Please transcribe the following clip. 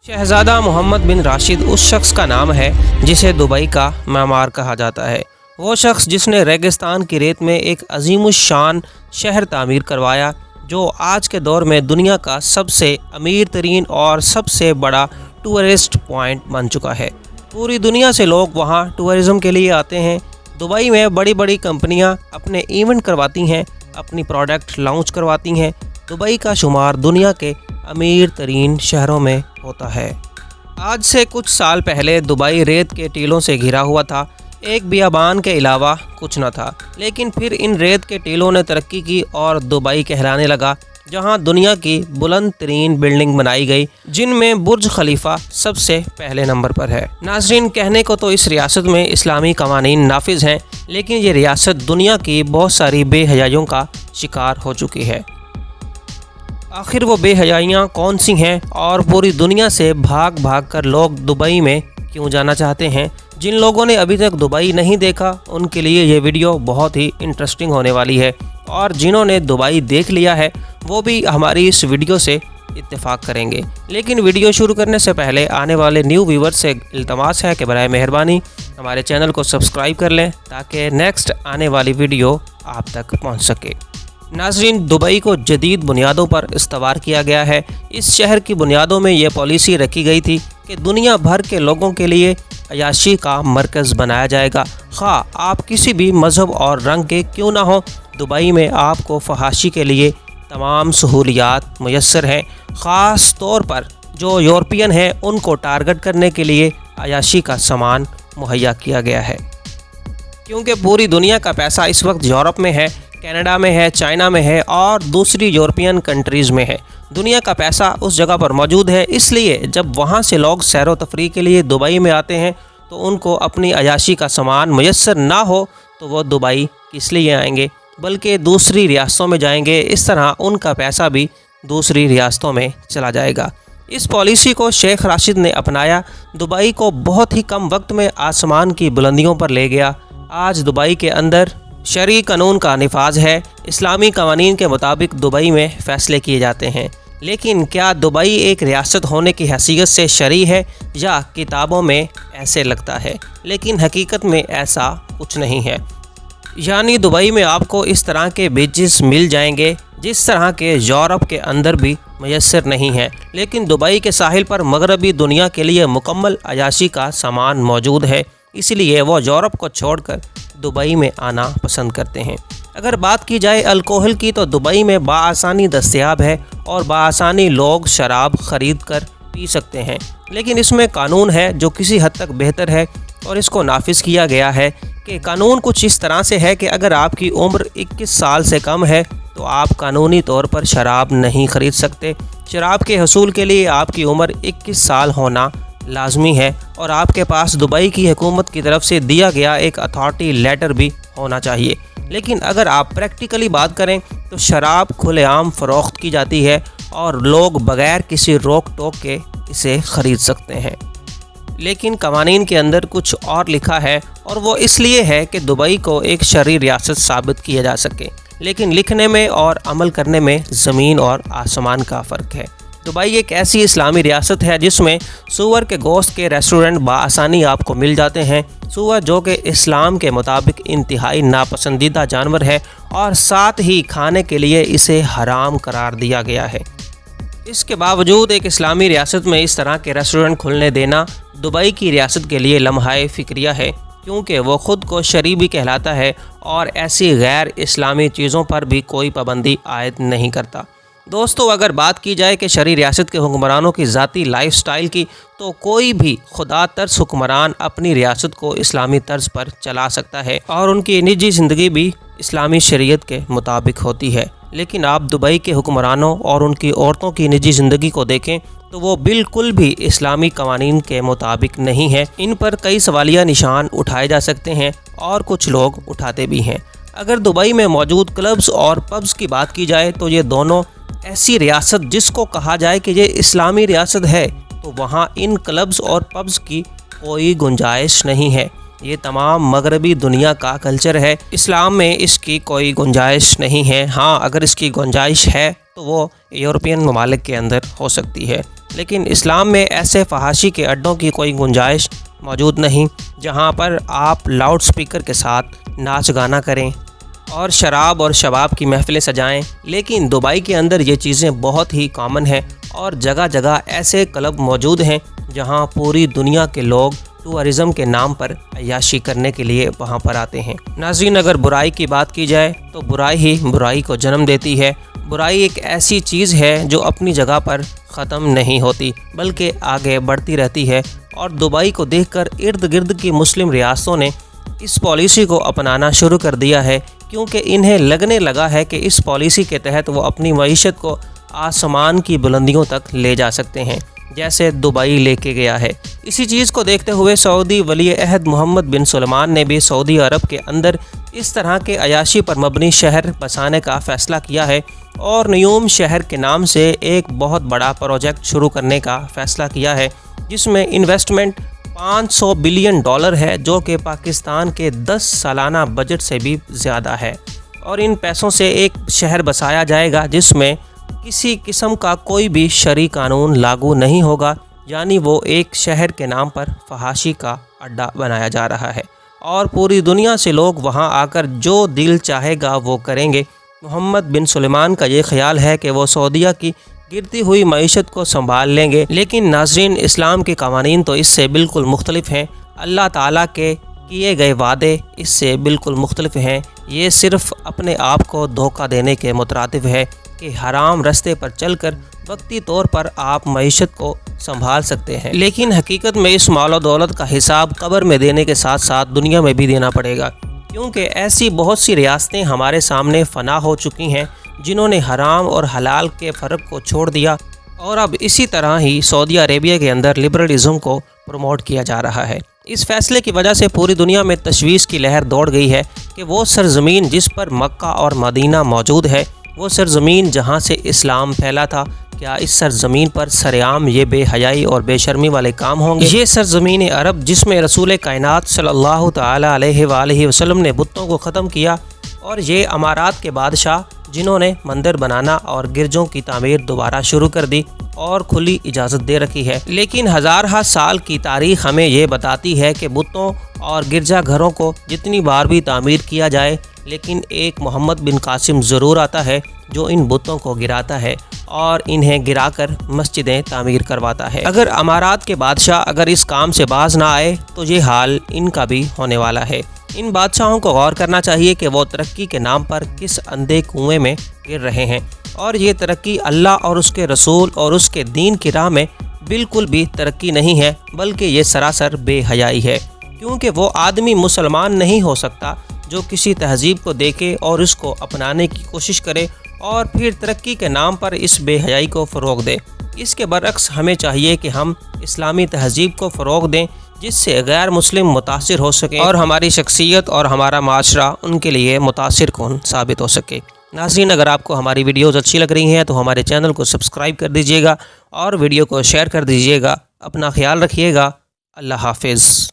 शहजादा मोहम्मद बिन राशिद उस शख्स का नाम है जिसे दुबई का मामार कहा जाता है। वो शख्स जिसने रेगिस्तान की रेत में एक अजीमुश्शान शहर तामीर करवाया, जो आज के दौर में दुनिया का सबसे अमीर तरीन और सबसे बड़ा टूरिस्ट पॉइंट बन चुका है। पूरी दुनिया से लोग वहाँ टूरिज़म के लिए आते हैं। दुबई में बड़ी बड़ी कंपनियाँ अपने इवेंट करवाती हैं, अपनी प्रोडक्ट लॉन्च करवाती हैं। दुबई का शुमार दुनिया के अमीर तरीन शहरों में होता है। आज से कुछ साल पहले दुबई रेत के टीलों से घिरा हुआ था। एक बियाबान के अलावा कुछ न था। लेकिन फिर इन रेत के टीलों ने तरक्की की और दुबई कहलाने लगा, जहां दुनिया की बुलंद तरीन बिल्डिंग बनाई गई, जिनमें बुर्ज खलीफा सबसे पहले नंबर पर है। नाज़रीन, कहने को तो इस रियासत में इस्लामी कवानीन नाफिज हैं, लेकिन ये रियासत दुनिया की बहुत सारी बेहयाइयों का शिकार हो चुकी है। आखिर वो बेहयाइयाँ कौन सी हैं और पूरी दुनिया से भाग भाग कर लोग दुबई में क्यों जाना चाहते हैं? जिन लोगों ने अभी तक दुबई नहीं देखा, उनके लिए ये वीडियो बहुत ही इंटरेस्टिंग होने वाली है, और जिन्होंने दुबई देख लिया है वो भी हमारी इस वीडियो से इत्तेफाक करेंगे। लेकिन वीडियो शुरू करने से पहले आने वाले न्यू व्यूवर्स से इल्तमास है कि बराए मेहरबानी हमारे चैनल को सब्सक्राइब कर लें, ताकि नेक्स्ट आने वाली वीडियो आप तक पहुँच सके। नाज़रीन, दुबई को जदीद बुनियादों पर इस्तवार किया गया है। इस शहर की बुनियादों में ये पॉलिसी रखी गई थी कि दुनिया भर के लोगों के लिए अयाशी का मरकज़ बनाया जाएगा। ख़ा आप किसी भी मज़हब और रंग के क्यों ना हो, दुबई में आपको फहाशी के लिए तमाम सहूलियात मुयस्सर हैं। ख़ास तौर पर जो यूरोपियन हैं, उनको टारगेट करने के लिए अयाशी का सामान मुहैया किया गया है, क्योंकि पूरी दुनिया का पैसा इस वक्त यूरोप में है, कनाडा में है, चाइना में है और दूसरी यूरोपियन कंट्रीज़ में है। दुनिया का पैसा उस जगह पर मौजूद है। इसलिए जब वहाँ से लोग सैर व तफरीह के लिए दुबई में आते हैं तो उनको अपनी अयाशी का सामान मुयस्सर ना हो तो वो दुबई किस लिए आएंगे, बल्कि दूसरी रियासतों में जाएंगे। इस तरह उनका पैसा भी दूसरी रियासतों में चला जाएगा। इस पॉलिसी को शेख राशिद ने अपनाया, दुबई को बहुत ही कम वक्त में आसमान की बुलंदियों पर ले गया। आज दुबई के अंदर शरई कानून का निफाज है। इस्लामी कवानीन के मुताबिक दुबई में फ़ैसले किए जाते हैं। लेकिन क्या दुबई एक रियासत होने की हैसियत से शरई है, या किताबों में ऐसे लगता है, लेकिन हकीकत में ऐसा कुछ नहीं है। यानी दुबई में आपको इस तरह के बीचेस मिल जाएंगे जिस तरह के यूरोप के अंदर भी मुयस्सर नहीं है। लेकिन दुबई के साहिल पर मगरबी दुनिया के लिए मुकम्मल अयाशी का सामान मौजूद है, इसलिए वो यूरोप को छोड़कर दुबई में आना पसंद करते हैं। अगर बात की जाए अल्कोहल की, तो दुबई में बाआसानी दस्तयाब है और बाआसानी लोग शराब ख़रीद कर पी सकते हैं। लेकिन इसमें कानून है जो किसी हद तक बेहतर है, और इसको नाफिज किया गया है कि कानून कुछ इस तरह से है कि अगर आपकी उम्र 21 साल से कम है तो आप कानूनी तौर पर शराब नहीं ख़रीद सकते। शराब के हसूल के लिए आपकी उम्र 21 साल होना लाजमी है, और आपके पास दुबई की हुकूमत की तरफ से दिया गया एक अथॉरिटी लेटर भी होना चाहिए। लेकिन अगर आप प्रैक्टिकली बात करें तो शराब खुलेआम फ़रोख्त की जाती है और लोग बग़ैर किसी रोक टोक के इसे ख़रीद सकते हैं। लेकिन कवानीन के अंदर कुछ और लिखा है, और वो इसलिए है कि दुबई को एक शरई रियासत साबित किया जा सके। लेकिन लिखने में और अमल करने में ज़मीन और आसमान का फ़र्क है। दुबई एक ऐसी इस्लामी रियासत है जिसमें सूअर के गोश्त के रेस्टोरेंट बाआसानी आपको मिल जाते हैं। सूअर जो कि इस्लाम के मुताबिक इंतहाई नापसंदीदा जानवर है, और साथ ही खाने के लिए इसे हराम करार दिया गया है। इसके बावजूद एक इस्लामी रियासत में इस तरह के रेस्टोरेंट खुलने देना दुबई की रियासत के लिए लम्हाए फ़िक्रिया है, क्योंकि वो ख़ुद को शरई भी कहलाता है और ऐसी गैर इस्लामी चीज़ों पर भी कोई पाबंदी आयद नहीं करता। दोस्तों, अगर बात की जाए कि शरई रियासत के हुक्मरानों की ज़ाती लाइफ स्टाइल की, तो कोई भी खुदा तर्स हुक्मरान अपनी रियासत को इस्लामी तर्ज पर चला सकता है, और उनकी निजी ज़िंदगी भी इस्लामी शरीयत के मुताबिक होती है। लेकिन आप दुबई के हुक्मरानों और उनकी औरतों की निजी ज़िंदगी को देखें तो वो बिल्कुल भी इस्लामी कवानीन के मुताबिक नहीं है। इन पर कई सवालिया निशान उठाए जा सकते हैं, और कुछ लोग उठाते भी हैं। अगर दुबई में मौजूद क्लब्स और पब्स की बात की जाए तो ये दोनों ऐसी रियासत जिसको कहा जाए कि ये इस्लामी रियासत है, तो वहाँ इन क्लब्स और पब्स की कोई गुंजाइश नहीं है। ये तमाम मगरबी दुनिया का कल्चर है, इस्लाम में इसकी कोई गुंजाइश नहीं है। हाँ, अगर इसकी गुंजाइश है تو وہ یورپین ممالک کے اندر ہو سکتی ہے، لیکن اسلام میں ایسے فحاشی کے اڈوں کی کوئی گنجائش موجود نہیں جہاں پر آپ لاؤڈ سپیکر کے ساتھ ناچ گانا کریں اور شراب اور شباب کی محفلیں سجائیں۔ لیکن دبئی کے اندر یہ چیزیں بہت ہی کامن ہیں اور جگہ جگہ ایسے کلب موجود ہیں جہاں پوری دنیا کے لوگ ٹورزم کے نام پر عیاشی کرنے کے لیے وہاں پر آتے ہیں۔ ناظرین، اگر برائی کی بات کی جائے تو برائی ہی برائی کو جنم دیتی ہے۔ برائی ایک ایسی چیز ہے جو اپنی جگہ پر ختم نہیں ہوتی بلکہ آگے بڑھتی رہتی ہے، اور دبئی کو دیکھ کر ارد گرد کی مسلم ریاستوں نے اس پالیسی کو اپنانا شروع کر دیا ہے، کیونکہ انہیں لگنے لگا ہے کہ اس پالیسی کے تحت وہ اپنی معیشت کو آسمان کی بلندیوں تک لے جا سکتے ہیں، جیسے دبئی لے کے گیا ہے۔ اسی چیز کو دیکھتے ہوئے سعودی ولی عہد محمد بن سلمان نے بھی سعودی عرب کے اندر اس طرح کے عیاشی پر مبنی شہر بسانے کا فیصلہ کیا ہے اور نیوم شہر کے نام سے ایک بہت بڑا پروجیکٹ شروع کرنے کا فیصلہ کیا ہے، جس میں انویسٹمنٹ $500 بلین ہے، جو کہ پاکستان کے 10 سالانہ بجٹ سے بھی زیادہ ہے، اور ان پیسوں سے ایک شہر بسایا جائے گا جس میں کسی قسم کا کوئی بھی شرعی قانون لاگو نہیں ہوگا، یعنی وہ ایک شہر کے نام پر فحاشی کا اڈا بنایا جا رہا ہے اور پوری دنیا سے لوگ وہاں آ کر جو دل چاہے گا وہ کریں گے۔ محمد بن سلمان کا یہ خیال ہے کہ وہ سعودیہ کی گرتی ہوئی معیشت کو سنبھال لیں گے، لیکن ناظرین، اسلام کے قوانین تو اس سے بالکل مختلف ہیں۔ اللہ تعالیٰ کے کیے گئے وعدے اس سے بالکل مختلف ہیں۔ یہ صرف اپنے آپ کو دھوکہ دینے کے مترادف ہے کہ حرام رستے پر چل کر وقتی طور پر آپ معیشت کو سنبھال سکتے ہیں، لیکن حقیقت میں اس مال و دولت کا حساب قبر میں دینے کے ساتھ ساتھ دنیا میں بھی دینا پڑے گا، کیونکہ ایسی بہت سی ریاستیں ہمارے سامنے فنا ہو چکی ہیں جنہوں نے حرام اور حلال کے فرق کو چھوڑ دیا، اور اب اسی طرح ہی سعودی عربیہ کے اندر لبرلزم کو پروموٹ کیا جا رہا ہے۔ اس فیصلے کی وجہ سے پوری دنیا میں تشویش کی لہر دوڑ گئی ہے کہ وہ سرزمین جس پر مکہ اور مدینہ موجود ہے، وہ سرزمین جہاں سے اسلام پھیلا تھا، کیا اس سرزمین پر سرعام یہ بے حیائی اور بے شرمی والے کام ہوں گے؟ یہ سرزمین عرب جس میں رسول کائنات صلی اللہ تعالیٰ علیہ وآلہ وسلم نے بتوں کو ختم کیا، اور یہ امارات کے بادشاہ جنہوں نے مندر بنانا اور گرجوں کی تعمیر دوبارہ شروع کر دی اور کھلی اجازت دے رکھی ہے، لیکن ہزارہ سال کی تاریخ ہمیں یہ بتاتی ہے کہ بتوں اور گرجا گھروں کو جتنی بار بھی تعمیر کیا جائے، لیکن ایک محمد بن قاسم ضرور آتا ہے جو ان بتوں کو گراتا ہے اور انہیں گرا کر مسجدیں تعمیر کرواتا ہے۔ اگر امارات کے بادشاہ اگر اس کام سے باز نہ آئے تو یہ حال ان کا بھی ہونے والا ہے۔ ان بادشاہوں کو غور کرنا چاہیے کہ وہ ترقی کے نام پر کس اندھے کنویں میں گر رہے ہیں، اور یہ ترقی اللہ اور اس کے رسول اور اس کے دین کی راہ میں بالکل بھی ترقی نہیں ہے، بلکہ یہ سراسر بے حیائی ہے، کیونکہ وہ آدمی مسلمان نہیں ہو سکتا جو کسی تہذیب کو دیکھے اور اس کو اپنانے کی کوشش کرے اور پھر ترقی کے نام پر اس بے حیائی کو فروغ دے۔ اس کے برعکس ہمیں چاہیے کہ ہم اسلامی تہذیب کو فروغ دیں جس سے غیر مسلم متاثر ہو سکے اور ہماری شخصیت اور ہمارا معاشرہ ان کے لیے متاثر کن ثابت ہو سکے۔ ناظرین، اگر آپ کو ہماری ویڈیوز اچھی لگ رہی ہیں تو ہمارے چینل کو سبسکرائب کر دیجیے گا اور ویڈیو کو شیئر کر دیجیے گا۔ اپنا خیال رکھیے گا۔ اللہ حافظ۔